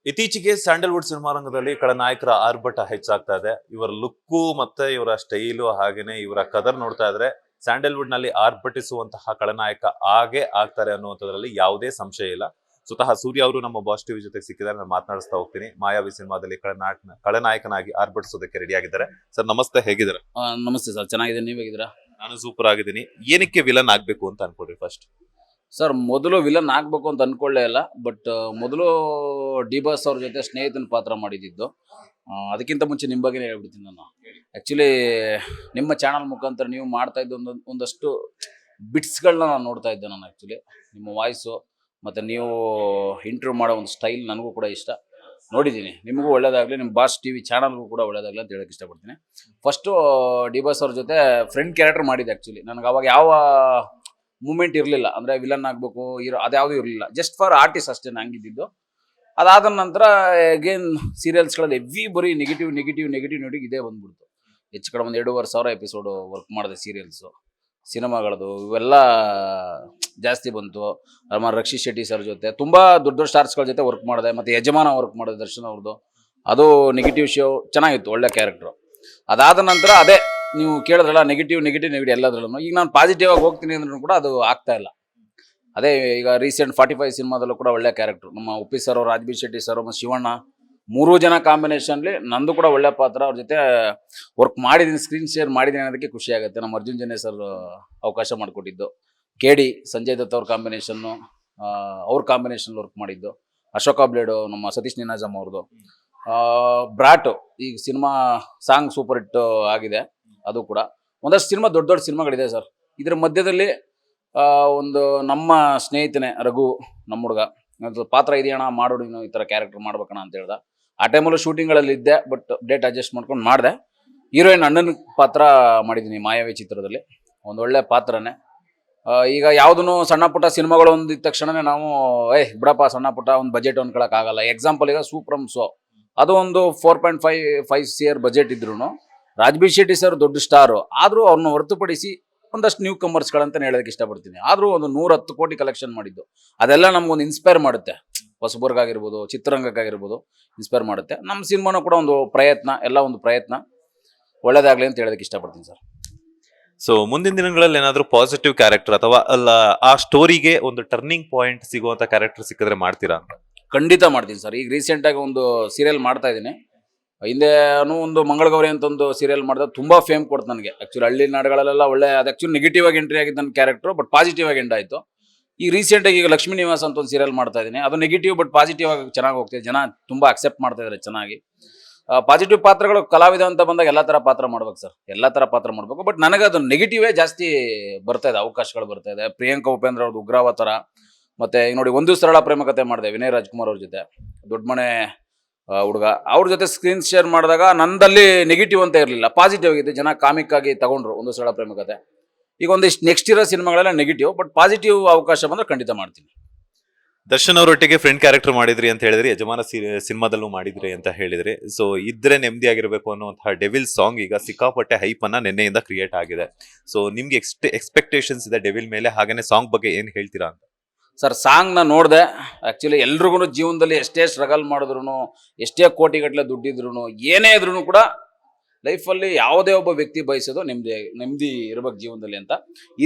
ಇತ್ತೀಚೆಗೆ Sandalwood cinema ರಂಗದಲ್ಲಿ ಖಳನಾಯಕರ ಆರ್ಭಟ ಹೆಚ್ಚಾಗ್ತಾ ಇದೆ. ಇವರ ಲುಕ್ಕು ಮತ್ತೆ ಇವರ ಸ್ಟೈಲು ಹಾಗೇನೆ ಇವರ ಕದರ್ ನೋಡ್ತಾ ಇದ್ರೆ ಸ್ಯಾಂಡಲ್ವುಡ್ ನಲ್ಲಿ ಆರ್ಭಟಿಸುವಂತಹ ಖಳನಾಯಕ ಆಗ್ತಾರೆ ಅನ್ನುವಂಥದ್ರಲ್ಲಿ ಯಾವುದೇ ಸಂಶಯ ಇಲ್ಲ. ಸ್ವತಃ ಸೂರ್ಯ ಅವರು ನಮ್ಮ ಬಾಸ್ ಟಿವಿ ಜೊತೆ ಸಿಕ್ಕಿದ್ದಾರೆ. ನಾನು ಮಾತನಾಡಿಸ್ತಾ ಹೋಗ್ತೀನಿ. ಮಾಯಾವಿ ಸಿನಿಮಾದಲ್ಲಿ ಖಳನಾಯಕನಾಗಿ ಆರ್ಭಟಿಸೋದಕ್ಕೆ ರೆಡಿ ಆಗಿದ್ದಾರೆ. ಸರ್ ನಮಸ್ತೆ, ಹೇಗಿದ್ದಾರೆ? ನಮಸ್ತೆ ಸರ್, ಚೆನ್ನಾಗಿದೆ. ನೀವು ಹೇಗಿದ್ದೀರಾ? ನಾನು ಸೂಪರ್ ಆಗಿದ್ದೀನಿ. ಏನಕ್ಕೆ ವಿಲನ್ ಆಗ್ಬೇಕು ಅಂತ ಅನ್ಕೊಡ್ರಿ ಫಸ್ಟ್? ಸರ್, ಮೊದಲು ವಿಲನ್ ಆಗ್ಬೇಕು ಅಂತ ಅನ್ಕೊಳ್ಳೇ ಇಲ್ಲ. ಬಟ್ ಮೊದಲು ಡಿ ಬಾಸ್ ಅವ್ರ ಜೊತೆ ಸ್ನೇಹಿತನ ಪಾತ್ರ ಮಾಡಿದ್ದು. ಅದಕ್ಕಿಂತ ಮುಂಚೆ ನಿಮ್ಮ ಬಗ್ಗೆ ಹೇಳ್ಬಿಡ್ತೀನಿ. ನಾನು ಆ್ಯಕ್ಚುಲಿ ನಿಮ್ಮ ಚಾನಲ್ ಮುಖಾಂತರ ನೀವು ಮಾಡ್ತಾ ಇದ್ದ ಒಂದಷ್ಟು ಬಿಟ್ಸ್ಗಳನ್ನ ನಾನು ನೋಡ್ತಾ ಇದ್ದೆ. ನಾನು ಆ್ಯಕ್ಚುಲಿ ನಿಮ್ಮ ವಾಯ್ಸು ಮತ್ತು ನೀವು ಇಂಟರ್ವ್ಯೂ ಮಾಡೋ ಒಂದು ಸ್ಟೈಲ್ ನನಗೂ ಕೂಡ ಇಷ್ಟ. ನೋಡಿದ್ದೀನಿ. ನಿಮಗೂ ಒಳ್ಳೇದಾಗಲಿ, ನಿಮ್ಮ ಬಾಸ್ ಟಿವಿ ಚಾನಲ್ಗೂ ಕೂಡ ಒಳ್ಳೇದಾಗಲಿ ಅಂತ ಹೇಳೋಕ್ಕೆ ಇಷ್ಟಪಡ್ತೀನಿ. ಫಸ್ಟು ಡಿ ಬಾಸ್ ಅವ್ರ ಜೊತೆ ಫ್ರೆಂಡ್ ಕ್ಯಾರೆಕ್ಟರ್ ಮಾಡಿದ್ದೆ. ಆ್ಯಕ್ಚುಲಿ ನನಗೆ ಅವಾಗ ಯಾವ ಮೂಮೆಂಟ್ ಇರಲಿಲ್ಲ. ಅಂದರೆ ವಿಲನ್ ಆಗಬೇಕು ಅದ್ಯಾವುದೂ ಇರಲಿಲ್ಲ. ಜಸ್ಟ್ ಫಾರ್ ಆರ್ಟಿಸ್ಟ್ ಅಷ್ಟೇ ಹಂಗಿದ್ದು. ಅದಾದ ನಂತರ ಅಗೇನ್ ಸೀರಿಯಲ್ಸ್ಗಳಲ್ಲಿ ಬರೀ ನೆಗೆಟಿವ್ ಇದೇ ಬಂದ್ಬಿಡ್ತು. ಹೆಚ್ಚು ಕಡೆ ಒಂದು 2,500 ಎಪಿಸೋಡು ವರ್ಕ್ ಮಾಡಿದೆ ಸೀರಿಯಲ್ಸು. ಸಿನಿಮಾಗಳದು ಇವೆಲ್ಲ ಜಾಸ್ತಿ ಬಂತು. ರಕ್ಷಿ ಶೆಟ್ಟಿ ಸರ್ ಜೊತೆ ತುಂಬ ದೊಡ್ಡ ಸ್ಟಾರ್ಸ್ಗಳ ಜೊತೆ ವರ್ಕ್ ಮಾಡಿದೆ. ಮತ್ತು ಯಜಮಾನ ವರ್ಕ್ ಮಾಡಿದೆ ದರ್ಶನ್ ಅವ್ರದ್ದು. ಅದು ನೆಗೆಟಿವ್ ಶೋ ಚೆನ್ನಾಗಿತ್ತು, ಒಳ್ಳೆ ಕ್ಯಾರೆಕ್ಟ್ರು. ಅದಾದ ನಂತರ ಅದೇ ನೀವು ಕೇಳಿದ್ರಲ್ಲ, ನೆಗೆಟಿವ್ ಎಲ್ಲದ್ರಲ್ಲೂ. ಈಗ ನಾನು ಪಾಸಿಟಿವ್ ಆಗಿ ಹೋಗ್ತೀನಿ ಅಂದ್ರೂ ಕೂಡ ಅದು ಆಗ್ತಾ ಇಲ್ಲ. ಅದೇ ಈಗ ರೀಸೆಂಟ್ 45 ಸಿನಿಮಾದಲ್ಲೂ ಕೂಡ ಒಳ್ಳೆ ಕ್ಯಾರೆಕ್ಟ್ರು. ನಮ್ಮ ಉಪ್ಪಿ ಸರ್ ಅವರು, ರಾಜ್ಬಿ ಶೆಟ್ಟಿ ಸರ್ ಮತ್ತು ಶಿವಣ್ಣ 3 ಜನ ಕಾಂಬಿನೇಷನ್ಲಿ ನಂದು ಕೂಡ ಒಳ್ಳೆ ಪಾತ್ರ. ಅವ್ರ ಜೊತೆ ವರ್ಕ್ ಮಾಡಿದ್ದೀನಿ, ಸ್ಕ್ರೀನ್ ಶೇರ್ ಮಾಡಿದ್ದೀನಿ ಅನ್ನೋದಕ್ಕೆ ಖುಷಿ ಆಗುತ್ತೆ. ನಮ್ಮ ಅರ್ಜುನ್ ಜನ್ಯ ಸರ್ ಅವಕಾಶ ಮಾಡಿಕೊಟ್ಟಿದ್ದು. KD ಸಂಜಯ್ ದತ್ ಅವ್ರ ಕಾಂಬಿನೇಷನ್ನು, ಅವ್ರ ಕಾಂಬಿನೇಷನ್ ವರ್ಕ್ ಮಾಡಿದ್ದು. ಅಶೋಕ ಬ್ಲೇಡು ನಮ್ಮ ಸತೀಶ್ ನಿನಾಜಮ್ ಅವ್ರದ್ದು. ಬ್ರಾಟು ಈಗ ಸಿನಿಮಾ ಸಾಂಗ್ ಸೂಪರ್ ಹಿಟ್ ಆಗಿದೆ. ಅದು ಕೂಡ ಒಂದಷ್ಟು ಸಿನಿಮಾ ದೊಡ್ಡ ಸಿನಿಮಾಗಳಿದೆ ಸರ್. ಇದರ ಮಧ್ಯದಲ್ಲಿ ಒಂದು ನಮ್ಮ ಸ್ನೇಹಿತನೇ ರಘು, ನಮ್ಮ ಹುಡುಗ, ಪಾತ್ರ ಇದೆಯಣ್ಣ ಮಾಡು ನೀನು, ಈ ಥರ ಕ್ಯಾರೆಕ್ಟರ್ ಮಾಡ್ಬೇಕಣ್ಣ ಅಂತ ಹೇಳ್ದ. ಆ ಟೈಮಲ್ಲೂ ಶೂಟಿಂಗ್ಗಳಲ್ಲಿ ಇದ್ದೆ, ಬಟ್ ಡೇಟ್ ಅಡ್ಜಸ್ಟ್ ಮಾಡ್ಕೊಂಡು ಮಾಡಿದೆ. ಹೀರೋಯಿನ್ ಅಣ್ಣನ ಪಾತ್ರ ಮಾಡಿದ್ದೀನಿ ಮಾಯಾವಿ ಚಿತ್ರದಲ್ಲಿ. ಒಂದು ಒಳ್ಳೆ ಪಾತ್ರನೇ. ಈಗ ಯಾವುದೂ ಸಣ್ಣ ಪುಟ್ಟ ಸಿನಿಮಾಗಳು ಒಂದಿದ್ದ ತಕ್ಷಣವೇ ನಾವು ಬಿಡಪ್ಪ ಸಣ್ಣ ಪುಟ್ಟ ಒಂದು ಬಜೆಟ್ ಅಂದ್ಕೊಳಕ್ಕಾಗಲ್ಲ. ಎಕ್ಸಾಂಪಲ್ ಈಗ ಸೂಪ್ರಮ್ ಸೋ, ಅದು ಒಂದು 4.5 CR ಬಜೆಟ್ ಇದ್ರೂ ರಾಜ್ಬಿ ಶೆಟ್ಟಿ ಸರ್ ದೊಡ್ಡ ಸ್ಟಾರು. ಆದರೂ ಅವ್ರನ್ನ ಹೊರತುಪಡಿಸಿ ಒಂದಷ್ಟು ನ್ಯೂ ಕಮರ್ಸ್ಗಳಂತ ಹೇಳೋದಕ್ಕೆ ಇಷ್ಟಪಡ್ತೀನಿ. ಆದರೂ ಒಂದು 110 ಕೋಟಿ ಕಲೆಕ್ಷನ್ ಮಾಡಿದ್ದು. ಅದೆಲ್ಲ ನಮಗೊಂದು ಇನ್ಸ್ಪೈರ್ ಮಾಡುತ್ತೆ. ಹೊಸಬರ್ಗಾಗಿರ್ಬೋದು, ಚಿತ್ರರಂಗಕ್ಕಾಗಿರ್ಬೋದು ಇನ್ಸ್ಪೈರ್ ಮಾಡುತ್ತೆ. ನಮ್ಮ ಸಿನಿಮಾನೂ ಕೂಡ ಒಂದು ಪ್ರಯತ್ನ, ಎಲ್ಲ ಒಂದು ಪ್ರಯತ್ನ. ಒಳ್ಳೇದಾಗಲಿ ಅಂತ ಹೇಳೋದಕ್ಕೆ ಇಷ್ಟಪಡ್ತೀನಿ ಸರ್. ಸೊ ಮುಂದಿನ ದಿನಗಳಲ್ಲಿ ಏನಾದರೂ ಪಾಸಿಟಿವ್ ಕ್ಯಾರೆಕ್ಟರ್ ಅಥವಾ ಅಲ್ಲ ಆ ಸ್ಟೋರಿಗೆ ಒಂದು ಟರ್ನಿಂಗ್ ಪಾಯಿಂಟ್ ಸಿಗುವಂತ ಕ್ಯಾರೆಕ್ಟರ್ ಸಿಕ್ಕಿದ್ರೆ ಮಾಡ್ತೀರಾ ಅಂತ? ಖಂಡಿತ ಮಾಡ್ತೀನಿ ಸರ್. ಈಗ ರೀಸೆಂಟಾಗಿ ಒಂದು ಸೀರಿಯಲ್ ಮಾಡ್ತಾ ಇದ್ದೀನಿ. ಹಿಂದೆನೂ ಒಂದು ಮಂಗಳಗೌರಿ ಅಂತ ಒಂದು ಸೀರಿಯಲ್ ಮಾಡಿದ್ರೆ ತುಂಬ ಫೇಮ್ ಕೊಡ್ತು ನನಗೆ. ಆ್ಯಕ್ಚುಲಿ ಹಳ್ಳಿ ನಾಡುಗಳಲ್ಲೆಲ್ಲ ಒಳ್ಳೆ, ಅದು ಆ್ಯಕ್ಚುಲಿ ನೆಗೆಟಿವ್ ಆಗಿ ಎಂಟ್ರಿ ಆಗಿದ್ದ ನನ್ನ ಕ್ಯಾರೆಕ್ಟ್ರು, ಬಟ್ ಪಾಸಿಟಿವ್ ಆಗಿ ಎಂಡ್ ಆಯಿತು. ಈಗ ರೀಸೆಂಟಾಗಿ ಈಗ ಲಕ್ಷ್ಮೀ ನಿವಾಸ ಅಂತ ಒಂದು ಸೀರಿಯಲ್ ಮಾಡ್ತಾ ಇದ್ದೀನಿ. ಅದು ನೆಗೆಟಿವ್ ಬಟ್ ಪಾಸಿಟಿವ್ ಆಗಿ ಚೆನ್ನಾಗಿ ಹೋಗ್ತಿದೆ. ಜನ ತುಂಬ ಅಕ್ಸೆಪ್ಟ್ ಮಾಡ್ತಾ ಇದ್ದಾರೆ ಚೆನ್ನಾಗಿ. ಪಾಸಿಟಿವ್ ಪಾತ್ರಗಳು ಕಲಾವಿದ ಅಂತ ಬಂದಾಗ ಎಲ್ಲ ಥರ ಪಾತ್ರ ಮಾಡ್ಬೇಕು ಸರ್, ಎಲ್ಲ ಥರ ಪಾತ್ರ ಮಾಡಬೇಕು. ಬಟ್ ನನಗೆ ಅದು ನೆಗೆಟಿವೇ ಜಾಸ್ತಿ ಬರ್ತಾ ಇದೆ, ಅವಕಾಶಗಳು ಬರ್ತಾ ಇದೆ. ಪ್ರಿಯಾಂಕಾ ಉಪೇಂದ್ರ ಅವ್ರದ್ದು ಉಗ್ರಾವತಾರ, ಮತ್ತು ಈಗ ನೋಡಿ ಒಂದು ಸರಳ ಪ್ರೇಮ ಕಥೆ ಮಾಡಿದೆ ವಿನಯ್ ರಾಜ್ಕುಮಾರ್ ಅವ್ರ ಜೊತೆ, ದೊಡ್ಡ ಮನೆ ಹುಡುಗ. ಅವ್ರ ಜೊತೆ ಸ್ಕ್ರೀನ್ ಶೇರ್ ಮಾಡಿದಾಗ ನಂದಲ್ಲಿ ನೆಗೆಟಿವ್ ಅಂತ ಇರಲಿಲ್ಲ, ಪಾಸಿಟಿವ್ ಆಗಿದೆ. ಜನ ಕಾಮಿಕ್ ಆಗಿ ತಗೊಂಡ್ರು ಒಂದು ಸರಳ ಪ್ರೇಮ ಕಥೆ. ಈಗ ಒಂದಿಷ್ಟು ನೆಕ್ಸ್ಟ್ ಇರೋ ಸಿನಿಮಾಗಳೆಲ್ಲ ನೆಗೆಟಿವ್, ಬಟ್ ಪಾಸಿಟಿವ್ ಅವಕಾಶ ಬಂದರೆ ಖಂಡಿತ ಮಾಡ್ತೀನಿ. ದರ್ಶನ್ ಅವರೊಟ್ಟಿಗೆ ಫ್ರೆಂಡ್ ಕ್ಯಾರೆಕ್ಟರ್ ಮಾಡಿದ್ರಿ ಅಂತ ಹೇಳಿದ್ರಿ, ಯಜಮಾನ ಸಿನಿಮಾದಲ್ಲೂ ಮಾಡಿದ್ರಿ ಅಂತ ಹೇಳಿದ್ರಿ. ಸೊ ಇದ್ರೆ ನೆಮ್ಮದಿ ಆಗಿರ್ಬೇಕು ಅನ್ನುವಂತಹ ಡೆವಿಲ್ ಸಾಂಗ್ ಈಗ ಸಿಕ್ಕಾಪಟ್ಟೆ ಹೈಪ್ ಅನ್ನ ನಿನ್ನೆಯಿಂದ ಕ್ರಿಯೇಟ್ ಆಗಿದೆ. ಸೊ ನಿಮ್ಗೆ ಎಕ್ಸ್ಪೆಕ್ಟೇಷನ್ಸ್ ಇದೆ ಡೆವಿಲ್ ಮೇಲೆ, ಹಾಗೇನೆ ಸಾಂಗ್ ಬಗ್ಗೆ ಏನ್ ಹೇಳ್ತೀರಾ ಅಂತ? ಸರ್, ಸಾಂಗ್ನ ನೋಡಿದೆ. ಆ್ಯಕ್ಚುಲಿ ಎಲ್ರಿಗೂ ಜೀವನದಲ್ಲಿ ಎಷ್ಟೇ ಸ್ಟ್ರಗಲ್ ಮಾಡಿದ್ರು, ಎಷ್ಟೇ ಕೋಟಿಗಟ್ಟಲೆ ದುಡ್ಡಿದ್ರು, ಏನೇ ಇದ್ರೂ ಕೂಡ ಲೈಫಲ್ಲಿ ಯಾವುದೇ ಒಬ್ಬ ವ್ಯಕ್ತಿ ಬಯಸೋದು ನೆಮ್ಮದಿ ಇರಬೇಕು ಜೀವನದಲ್ಲಿ ಅಂತ.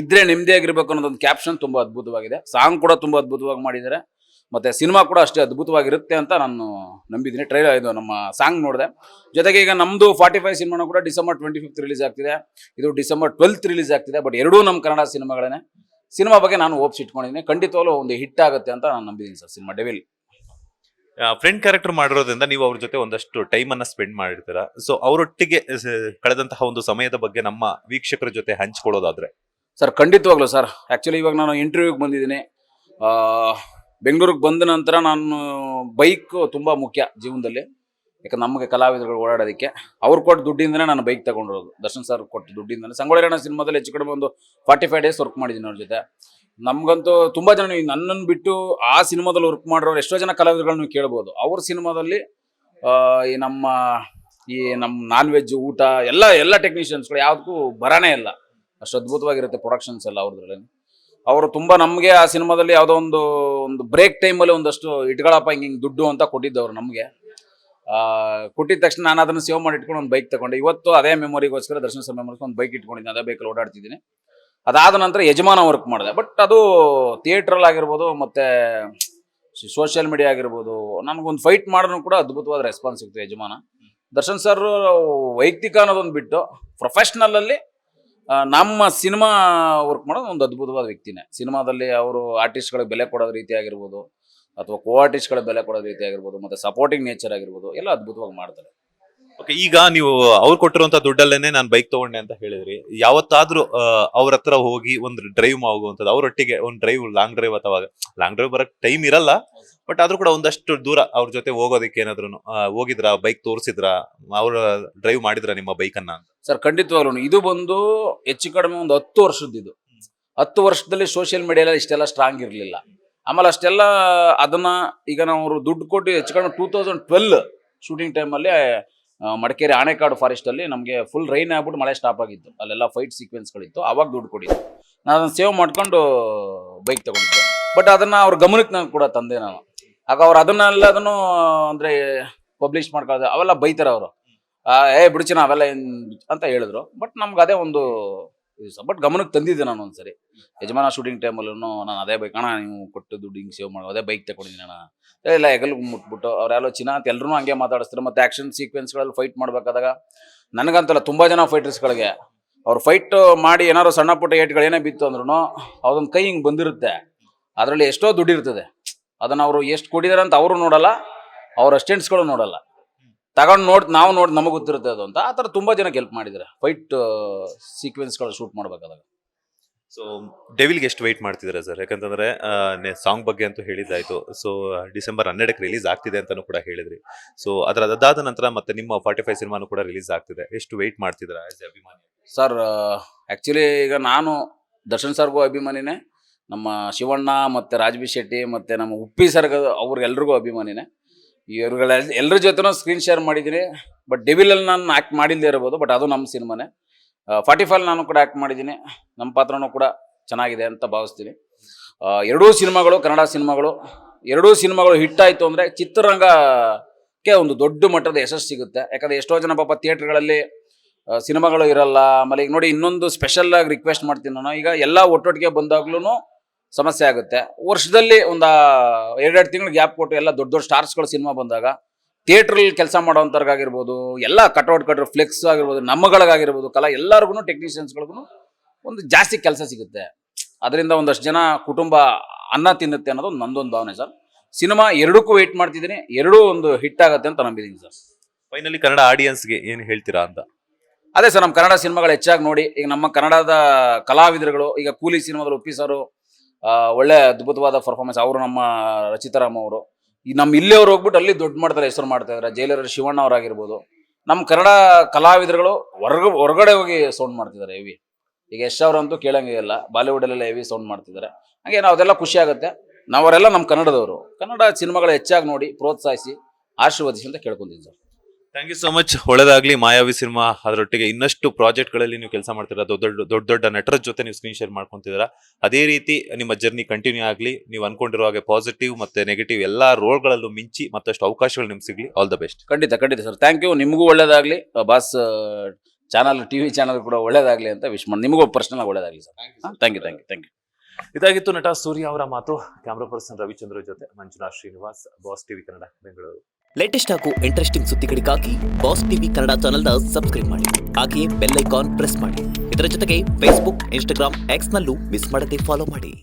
ಇದ್ರೆ ನೆಮ್ಮದಿಯಾಗಿರ್ಬೇಕು ಅನ್ನೋದೊಂದು ಕ್ಯಾಪ್ಷನ್ ತುಂಬ ಅದ್ಭುತವಾಗಿದೆ. ಸಾಂಗ್ ಕೂಡ ತುಂಬ ಅದ್ಭುತವಾಗಿ ಮಾಡಿದ್ದಾರೆ. ಮತ್ತು ಸಿನಿಮಾ ಕೂಡ ಅಷ್ಟೇ ಅದ್ಭುತವಾಗಿರುತ್ತೆ ಅಂತ ನಾನು ನಂಬಿದ್ದೀನಿ. ಇದು ನಮ್ಮ ಸಾಂಗ್ ನೋಡಿದೆ. ಜೊತೆಗೆ ಈಗ ನಮ್ಮದು 45 ಸಿನಿಮಾನು ಕೂಡ ಡಿಸೆಂಬರ್ 25 ರಿಲೀಸ್ ಆಗ್ತಿದೆ. ಇದು ಡಿಸೆಂಬರ್ 12 ರಿಲೀಸ್ ಆಗ್ತಿದೆ. ಬಟ್ ಎರಡೂ ನಮ್ಮ ಕನ್ನಡ ಸಿನಿಮಾಗಳೇ. ಸಿನಿಮಾ ಬಗ್ಗೆ ನಾನು ಹೋಪ್ಸ್ ಇಟ್ಕೊಂಡಿದ್ದೀನಿ. ಖಂಡಿತವಾಗ್ಲೂ ಒಂದು ಹಿಟ್ ಆಗುತ್ತೆ ಅಂತ ನಾನು ನಂಬಿದ್ದೀನಿ sir. Cinema devil friend character ಮಾಡಿರೋದ್ರಿಂದ ನೀವು ಅವ್ರ ಜೊತೆ ಒಂದಷ್ಟು ಟೈಮ್ ಅನ್ನ ಸ್ಪೆಂಡ್ ಮಾಡಿರ್ತೀರಾ. ಸೊ ಅವರೊಟ್ಟಿಗೆ ಕಳೆದಂತಹ ಒಂದು ಸಮಯದ ಬಗ್ಗೆ ನಮ್ಮ ವೀಕ್ಷಕರ ಜೊತೆ ಹಂಚ್ಕೊಳ್ಳೋದಾದ್ರೆ? ಸರ್, ಖಂಡಿತವಾಗ್ಲೂ ಸರ್. ಆ್ಯಕ್ಚುಲಿ ಇವಾಗ ನಾನು ಇಂಟರ್ವ್ಯೂಗೆ ಬಂದಿದ್ದೀನಿ. ಬೆಂಗಳೂರಿಗೆ ಬಂದ ನಂತರ ನಾನು ಬೈಕ್ ತುಂಬ ಮುಖ್ಯ ಜೀವನದಲ್ಲಿ. ಯಾಕಂದ್ರೆ ನಮಗೆ ಕಲಾವಿದರುಗಳು ಓಡಾಡೋದಕ್ಕೆ ಅವ್ರು ಕೊಟ್ಟು ದುಡ್ಡಿಂದನೇ ನಾನು ಬೈಕ್ ತಗೊಂಡಿರೋದು. ದರ್ಶನ್ ಸರ್ ಕೊಟ್ಟು ದುಡ್ಡಿಂದನೇ. ಸಂಗೊಳ್ಳಿ ಸಿನಿಮಾದಲ್ಲಿ ಹೆಚ್ಚು ಕಡಿಮೆ ಒಂದು 45 ಡೇಸ್ ವರ್ಕ್ ಮಾಡಿದ್ದೀನಿ ಅವ್ರ ಜೊತೆ. ನಮಗಂತೂ ತುಂಬ ಜನ, ನನ್ನನ್ನು ಬಿಟ್ಟು ಆ ಸಿನಿಮಾದಲ್ಲಿ ವರ್ಕ್ ಮಾಡಿರೋರು ಎಷ್ಟೋ ಜನ ಕಲಾವಿದರುಗಳನ್ನ ಕೇಳ್ಬೋದು. ಅವ್ರ ಸಿನಿಮಾದಲ್ಲಿ ಈ ನಮ್ಮ ನಾನ್ ವೆಜ್ ಊಟ ಎಲ್ಲ ಟೆಕ್ನಿಷಿಯನ್ಸ್ಗಳು ಯಾವುದಕ್ಕೂ ಬರಾನೇ ಇಲ್ಲ. ಅಷ್ಟು ಅದ್ಭುತವಾಗಿರುತ್ತೆ ಪ್ರೊಡಕ್ಷನ್ಸ್ ಎಲ್ಲ ಅವ್ರದ್ರಲ್ಲಿ. ಅವರು ತುಂಬಾ ನಮಗೆ ಆ ಸಿನಿಮಾದಲ್ಲಿ ಯಾವುದೋ ಒಂದು ಬ್ರೇಕ್ ಟೈಮಲ್ಲಿ ಒಂದಷ್ಟು ಇಟ್ಗಳಪ್ಪ ಹಿಂಗೆ ದುಡ್ಡು ಅಂತ ಕೊಟ್ಟಿದ್ದವ್ರು ನಮಗೆ. ಕೊಟ್ಟಿದ ತಕ್ಷಣ ನಾನು ಅದನ್ನು ಸೇವ್ ಮಾಡಿ ಇಟ್ಕೊಂಡು ಒಂದು ಬೈಕ್ ತಗೊಂಡೆ. ಇವತ್ತು ಅದೇ ಮೆಮೊರಿಗೋಸ್ಕರ ದರ್ಶನ್ ಸರ್ ಮೆಮೊರಿಗೋಸ್ಕರ ಒಂದು ಬೈಕ್ ಇಟ್ಕೊಂಡಿದ್ದೀನಿ, ಅದೇ ಬೈಕಲ್ಲಿ ಓಡಾಡ್ತಿದ್ದೀನಿ. ಅದಾದ ನಂತರ ಯಜಮಾನ ವರ್ಕ್ ಮಾಡಿದೆ. ಬಟ್ ಅದು ಥಿಯೇಟ್ರಲ್ಲಿ ಆಗಿರ್ಬೋದು ಮತ್ತು ಸೋಷಿಯಲ್ ಮೀಡಿಯಾ ಆಗಿರ್ಬೋದು, ನನಗೊಂದು ಫೈಟ್ ಮಾಡೋನು ಕೂಡ ಅದ್ಭುತವಾದ ರೆಸ್ಪಾನ್ಸ್ ಸಿಗ್ತು ಯಜಮಾನ. ದರ್ಶನ್ ಸರ್ ವೈಯಕ್ತಿಕ ಅನ್ನೋದೊಂದು ಬಿಟ್ಟು ಪ್ರೊಫೆಷ್ನಲಲ್ಲಿ ನಮ್ಮ ಸಿನಿಮಾ ವರ್ಕ್ ಮಾಡೋದು ಒಂದು ಅದ್ಭುತವಾದ ವ್ಯಕ್ತಿನೇ. ಸಿನಿಮಾದಲ್ಲಿ ಅವರು ಆರ್ಟಿಸ್ಟ್ಗಳಿಗೆ ಬೆಲೆ ಕೊಡೋದ ರೀತಿ ಆಗಿರ್ಬೋದು, ಅಥವಾ ಕೋ ಆರ್ಟಿಸ್ಟ್ಗಳಿಗೆ ಬೆಲೆ ಕೊಡೋದ ರೀತಿ ಆಗಿರ್ಬೋದು, ಮತ್ತು ಸಪೋರ್ಟಿಂಗ್ ನೇಚರ್ ಆಗಿರ್ಬೋದು, ಎಲ್ಲ ಅದ್ಭುತವಾಗಿ ಮಾಡ್ತಾರೆ. ಓಕೆ, ಈಗ ನೀವು ಅವ್ರು ಕೊಟ್ಟಿರುವಂತ ದುಡ್ಡಲ್ಲೇನೆ ನಾನು ಬೈಕ್ ತಗೊಂಡೆ ಅಂತ ಹೇಳಿದ್ರಿ. ಯಾವತ್ತಾದ್ರೂ ಅವ್ರ ಹತ್ರ ಹೋಗಿ ಒಂದು ಡ್ರೈವ್ ಆಗುವಂಥದ್ದು, ಅವರೊಟ್ಟಿಗೆ ಒಂದು ಡ್ರೈವ್, ಲಾಂಗ್ ಡ್ರೈವ್ ಬರಕ್ ಟೈಮ್ ಇರಲ್ಲ, ಬಟ್ ಆದ್ರೂ ಕೂಡ ಒಂದಷ್ಟು ದೂರ ಅವ್ರ ಜೊತೆ ಹೋಗೋದಕ್ಕೆ ಏನಾದ್ರು ಹೋಗಿದ್ರಾ? ಬೈಕ್ ತೋರಿಸಿದ್ರ? ಅವ್ರ ಡ್ರೈವ್ ಮಾಡಿದ್ರ ನಿಮ್ಮ ಬೈಕ್ ಅನ್ನ? ಸರ್ ಖಂಡಿತವಾಗ್ಲೂ ಇದು ಬಂದು ಹೆಚ್ಚು ಕಡಿಮೆ ಒಂದು 10 ವರ್ಷದ್ದು. ಇದು 10 ವರ್ಷದಲ್ಲಿ ಸೋಷಿಯಲ್ ಮೀಡಿಯಾ ಇಷ್ಟೆಲ್ಲ ಸ್ಟ್ರಾಂಗ್ ಇರಲಿಲ್ಲ. ಆಮೇಲೆ ಅಷ್ಟೆಲ್ಲ ಅದನ್ನ ಈಗ ನಾವು ದುಡ್ಡು ಕೊಟ್ಟು ಹೆಚ್ಚು ಕಡಿಮೆ 2012 ಶೂಟಿಂಗ್ ಟೈಮಲ್ಲಿ ಮಡಿಕೇರಿ ಆಣೆಕಾಡು ಫಾರೆಸ್ಟ್ ಅಲ್ಲಿ ನಮಗೆ ಫುಲ್ ರೈನ್ ಆಗ್ಬಿಟ್ಟು ಮಳೆ ಸ್ಟಾಪ್ ಆಗಿತ್ತು. ಅಲ್ಲೆಲ್ಲ ಫೈಟ್ ಸೀಕ್ವೆನ್ಸ್ಗಳಿತ್ತು. ಅವಾಗ ದುಡ್ಡು ಕೊಟ್ಟಿದ್ದು. ನಾನು ಅದನ್ನು ಸೇವ್ ಮಾಡ್ಕೊಂಡು ಬೈಕ್ ತಗೊಂಡಿದ್ದೆ. ಬಟ್ ಅದನ್ನ ಅವ್ರ ಗಮನಕ್ಕೆ ನಾನು ಕೂಡ ತಂದೆ ನಾನು. ಆಗ ಅವ್ರು ಅದನ್ನು ಅಂದ್ರೆ ಪಬ್ಲಿಷ್ ಮಾಡ್ಕೊಳ್ಳೋದು ಅವೆಲ್ಲ ಬೈತಾರೆ ಅವರು. ಬಿಡುಚಿನ ಅವೆಲ್ಲ ಅಂತ ಹೇಳಿದ್ರು. ಬಟ್ ನಮ್ಗೆ ಅದೇ ಒಂದು ಬಟ್ ಗಮನಕ್ಕೆ ತಂದಿದ್ದೆ ನಾನು ಒಂದ್ಸರಿ. ಯಜಮಾನ ಶೂಟಿಂಗ್ ಟೈಮಲ್ಲೂ ನಾನು ಅದೇ ಬೈಕ್ ಅಣ್ಣ ನೀವು ಕೊಟ್ಟು ದುಡ್ಡು ಹಿಂಗೆ ಸೇವ್ ಮಾಡೋ ಅದೇ ಬೈಕ್ ತಗೊಂಡಿದ್ದೀನಿ ಅಣ್ಣ, ಇಲ್ಲ ಹೆಗಲು ಮುಟ್ಬಿಟ್ಟು ಅವ್ರೆಲ್ಲೋ ಚಿನ್ನ ಅಂತ ಎಲ್ಲರೂ ಹಂಗೆ ಮಾತಾಡಿಸ್ತಾರೆ. ಮತ್ತೆ ಆಕ್ಷನ್ ಸೀಕ್ವೆನ್ಸ್ಗಳಲ್ಲಿ ಫೈಟ್ ಮಾಡ್ಬೇಕಾದಾಗ ನನಗಂತಲ್ಲ ತುಂಬಾ ಜನ ಫೈಟರ್ಸ್ಗಳಿಗೆ ಅವ್ರು ಫೈಟ್ ಮಾಡಿ ಏನಾದ್ರು ಸಣ್ಣ ಪುಟ್ಟ ಏಟ್ಗಳು ಏನೇ ಬಿತ್ತು ಅಂದ್ರೂ ಅದೊಂದು ಕೈ ಹಿಂಗೆ ಬಂದಿರುತ್ತೆ. ಅದರಲ್ಲಿ ಎಷ್ಟೋ ದುಡ್ಡು ಇರ್ತದೆ. ಅದನ್ನ ಅವರು ಎಷ್ಟು ಕೊಟ್ಟಿದ್ದಾರೆ ಅಂತ ಅವರು ನೋಡಲ್ಲ, ಅವ್ರ ಅಸಿಸ್ಟೆಂಟ್ಸ್ಗಳು ನೋಡಲ್ಲ. ತಗೊಂಡು ನಾವು ನೋಡಿ ನಮಗೆ ಗೊತ್ತಿರುತ್ತೆ ಅದು ಅಂತ. ಆ ಥರ ತುಂಬಾ ಜನಕ್ಕೆ ಹೆಲ್ಪ್ ಮಾಡಿದ್ದಾರೆ ಫೈಟ್ ಸೀಕ್ವೆನ್ಸ್ಗಳು ಶೂಟ್ ಮಾಡ್ಬೇಕಾದಾಗ. ಸೊ ಡೆವಿಲ್ಗೆ ಎಷ್ಟು ವೆಯ್ಟ್ ಮಾಡ್ತಿದ್ದೀರಾ ಸರ್? ಯಾಕಂತಂದ್ರೆ ಸಾಂಗ್ ಬಗ್ಗೆ ಅಂತೂ ಹೇಳಿದ್ದಾಯ್ತು. ಸೊ ಡಿಸೆಂಬರ್ 12ಕ್ಕೆ ರಿಲೀಸ್ ಆಗ್ತಿದೆ ಅಂತಾನು ಕೂಡ ಹೇಳಿದ್ರಿ. ಸೊ ಅದಾದ ನಂತರ ಮತ್ತೆ ನಿಮ್ಮ 45 ಸಿನಿಮಾನು ಕೂಡ ರಿಲೀಸ್ ಆಗ್ತಿದೆ. ಎಷ್ಟು ವೆಯ್ಟ್ ಮಾಡ್ತಿದ್ದೀರಾ ಆಸ್ ಎ ಅಭಿಮಾನಿ? ಸರ್ ಆ್ಯಕ್ಚುಲಿ ಈಗ ನಾನು ದರ್ಶನ್ ಸರ್ಗೂ ಅಭಿಮಾನಿನೇ, ನಮ್ಮ ಶಿವಣ್ಣ ಮತ್ತು ರಾಜ್ಬಿ ಶೆಟ್ಟಿ ಮತ್ತು ನಮ್ಮ ಉಪ್ಪಿ ಸರ್ಗ ಅವ್ರಿಗೆಲ್ರಿಗೂ ಅಭಿಮಾನಿನೇ. ಎಲ್ಲರ ಜೊತೆನೂ ಸ್ಕ್ರೀನ್ ಶೇರ್ ಮಾಡಿದ್ದೀನಿ. ಬಟ್ ಡೆವಿಲಲ್ಲಿ ನಾನು ಆ್ಯಕ್ಟ್ ಮಾಡಿಲ್ಲದೆ ಇರ್ಬೋದು, ಬಟ್ ಅದು ನಮ್ಮ ಸಿನಿಮಾನೇ. 45 ನಾನು ಕೂಡ ಆ್ಯಕ್ಟ್ ಮಾಡಿದ್ದೀನಿ. ನಮ್ಮ ಪಾತ್ರನೂ ಕೂಡ ಚೆನ್ನಾಗಿದೆ ಅಂತ ಭಾವಿಸ್ತೀನಿ. ಎರಡೂ ಸಿನಿಮಾಗಳು ಕನ್ನಡ ಸಿನಿಮಾಗಳು. ಎರಡೂ ಸಿನಿಮಾಗಳು ಹಿಟ್ ಆಯಿತು ಅಂದರೆ ಚಿತ್ರರಂಗಕ್ಕೆ ಒಂದು ದೊಡ್ಡ ಮಟ್ಟದ ಯಶಸ್ಸು ಸಿಗುತ್ತೆ. ಯಾಕಂದರೆ ಎಷ್ಟೋ ಜನ ಪಾಪ ಥಿಯೇಟ್ರ್ಗಳಲ್ಲಿ ಸಿನಿಮಾಗಳು ಇರಲ್ಲ. ಆಮೇಲೆ ಈಗ ನೋಡಿ ಇನ್ನೊಂದು ಸ್ಪೆಷಲ್ ಆಗಿ ರಿಕ್ವೆಸ್ಟ್ ಮಾಡ್ತೀನಿ ನಾನು. ಈಗ ಎಲ್ಲ ಒಟ್ಟೊಟ್ಟಿಗೆ ಬಂದಾಗ್ಲೂ ಸಮಸ್ಯೆ ಆಗುತ್ತೆ. ವರ್ಷದಲ್ಲಿ ಒಂದು 2 ತಿಂಗಳು ಗ್ಯಾಪ್ ಕೊಟ್ಟು ಎಲ್ಲ ದೊಡ್ಡ ದೊಡ್ಡ ಸ್ಟಾರ್ಸ್ಗಳು ಸಿನಿಮಾ ಬಂದಾಗ ಥಿಯೇಟ್ರಲ್ಲಿ ಕೆಲಸ ಮಾಡೋವಂಥವ್ರಿಗಾಗಿರ್ಬೋದು, ಎಲ್ಲ ಕಟ್ಔಟ್ ಫ್ಲೆಕ್ಸ್ ಆಗಿರ್ಬೋದು, ನಮ್ಮಗಳಿಗಾಗಿರ್ಬೋದು, ಎಲ್ಲರಿಗೂ ಟೆಕ್ನಿಷಿಯನ್ಸ್ಗಳಿಗೂ ಒಂದು ಜಾಸ್ತಿ ಕೆಲಸ ಸಿಗುತ್ತೆ. ಅದರಿಂದ ಒಂದಷ್ಟು ಜನ ಕುಟುಂಬ ಅನ್ನ ತಿನ್ನುತ್ತೆ ಅನ್ನೋದು ನಂದೊಂದು ಭಾವನೆ ಸರ್. ಸಿನಿಮಾ ಎರಡಕ್ಕೂ ವೆಯ್ಟ್ ಮಾಡ್ತಿದ್ದೀನಿ. ಎರಡೂ ಒಂದು ಹಿಟ್ ಆಗುತ್ತೆ ಅಂತ ನಂಬಿದ್ದೀನಿ ಸರ್. ಫೈನಲಿ ಕನ್ನಡ ಆಡಿಯನ್ಸ್ಗೆ ಏನು ಹೇಳ್ತೀರಾ ಅಂತ? ಅದೇ ಸರ್, ನಮ್ಮ ಕನ್ನಡ ಸಿನಿಮಾಗಳು ಹೆಚ್ಚಾಗಿ ನೋಡಿ. ಈಗ ನಮ್ಮ ಕನ್ನಡದ ಕಲಾವಿದರುಗಳು, ಈಗ ಕೂಲಿ ಸಿನಿಮಾದಲ್ಲಿ ಉಪ್ಪಿ ಸರು ಒಳ್ಳೆ ಅದ್ಭುತವಾದ ಪರ್ಫಾರ್ಮೆನ್ಸ್. ಅವರು ನಮ್ಮ ರಚಿತಾರಾಮ್ ಅವರು ಈ ನಮ್ಮ ಇಲ್ಲಿಯವ್ರು ಹೋಗ್ಬಿಟ್ಟು ಅಲ್ಲಿ ದೊಡ್ಡ ಮಾಡ್ತಾರೆ, ಹೆಸರು ಮಾಡ್ತಾ ಇದ್ದಾರೆ. ಜೈಲರ್ ಶಿವಣ್ಣ ಅವರಾಗಿರ್ಬೋದು. ನಮ್ಮ ಕನ್ನಡ ಕಲಾವಿದರುಗಳು ಹೊರಗಡೆ ಹೋಗಿ ಸೌಂಡ್ ಮಾಡ್ತಿದ್ದಾರೆ ಹೆವಿ. ಈಗ ಯಶ್ ಅವರಂತೂ ಕೇಳಂಗೆ ಇಲ್ಲ, ಬಾಲಿವುಡಲ್ಲೆಲ್ಲ ಹೆವಿ ಸೌಂಡ್ ಮಾಡ್ತಿದ್ದಾರೆ. ಹಾಗೆ ನಾವು ಅದೆಲ್ಲ ಖುಷಿ ಆಗುತ್ತೆ. ನಾವರೆಲ್ಲ ನಮ್ಮ ಕನ್ನಡದವರು. ಕನ್ನಡ ಸಿನಿಮಾಗಳು ಹೆಚ್ಚಾಗಿ ನೋಡಿ, ಪ್ರೋತ್ಸಾಹಿಸಿ, ಆಶೀರ್ವದಿಸಿ ಅಂತ ಕೇಳ್ಕೊಂತೀನಿ sir. Thank you so much. ಒಳ್ಳೆದಾಗ್ಲಿ. ಮಾಯಾವಿ ಸಿನಿಮಾ ಅದರೊಟ್ಟಿಗೆ ಇನ್ನಷ್ಟು ಪ್ರಾಜೆಕ್ಟ್ಗಳಲ್ಲಿ ನೀವು ಕೆಲಸ ಮಾಡ್ತೀರಾ. ದೊಡ್ಡ ನಟರ ಜೊತೆ ನೀವು ಸ್ಕ್ರೀನ್ ಶೇರ್ ಮಾಡ್ಕೊಂತಿದ್ದೀರಾ. ಅದೇ ರೀತಿ ನಿಮ್ಮ ಜರ್ನಿ ಕಂಟಿನ್ಯೂ ಆಗಲಿ. ನೀವು ಅನ್ಕೊಂಡಿರೋ ಹಾಗೆ ಪಾಸಿಟಿವ್ ಮತ್ತೆ ನೆಗೆಟಿವ್ ಎಲ್ಲ ರೋಲ್ಗಳಲ್ಲೂ ಮಿಂಚಿ ಮತ್ತಷ್ಟು ಅವಕಾಶಗಳು ನಿಮ್ಗೆ ಸಿಗಲಿ. All the best. ಖಂಡಿತ ಸರ್. Thank you. ನಿಮಗೂ ಒಳ್ಳೇದಾಗಲಿ. ಬಾಸ್ ಚಾನಲ್, TV ಚಾನಲ್ ಕೂಡ ಒಳ್ಳೇದಾಗಲಿ ಅಂತ ವಿಶ್ ಮಾಡಿ. ನಿಮಗೂ ಪರ್ಸನಲ್ ಒಳ್ಳೇದಾಗಲಿ ಸರ್. Thank you. ಇದಾಗಿತ್ತು ನಟ ಸೂರ್ಯ ಅವರ ಮಾತು. ಕ್ಯಾಮ್ರಾ ಪರ್ಸನ್ ರವಿಚಂದ್ರ ಜೊತೆ Manjunath Srinivas, boss TV Kannada, Bengaluru. Latest ಹಾಗೂ ಇಂಟ್ರೆಸ್ಟಿಂಗ್ ಸುದ್ದಿಗಳಿಗಾಗಿ ಬಾಸ್ TV ಕನ್ನಡ ಚಾನೆಲ್ನ ಸಬ್ಸ್ಕ್ರೈಬ್ ಮಾಡಿ. ಹಾಗೆಯೇ ಬೆಲ್ ಐಕಾನ್ ಪ್ರೆಸ್ ಮಾಡಿ. ಇದರ ಜೊತೆಗೆ ಫೇಸ್ಬುಕ್, ಇನ್ಸ್ಟಾಗ್ರಾಮ್, X ನಲ್ಲೂ ಮಿಸ್ ಮಾಡದೆ ಫಾಲೋ ಮಾಡಿ.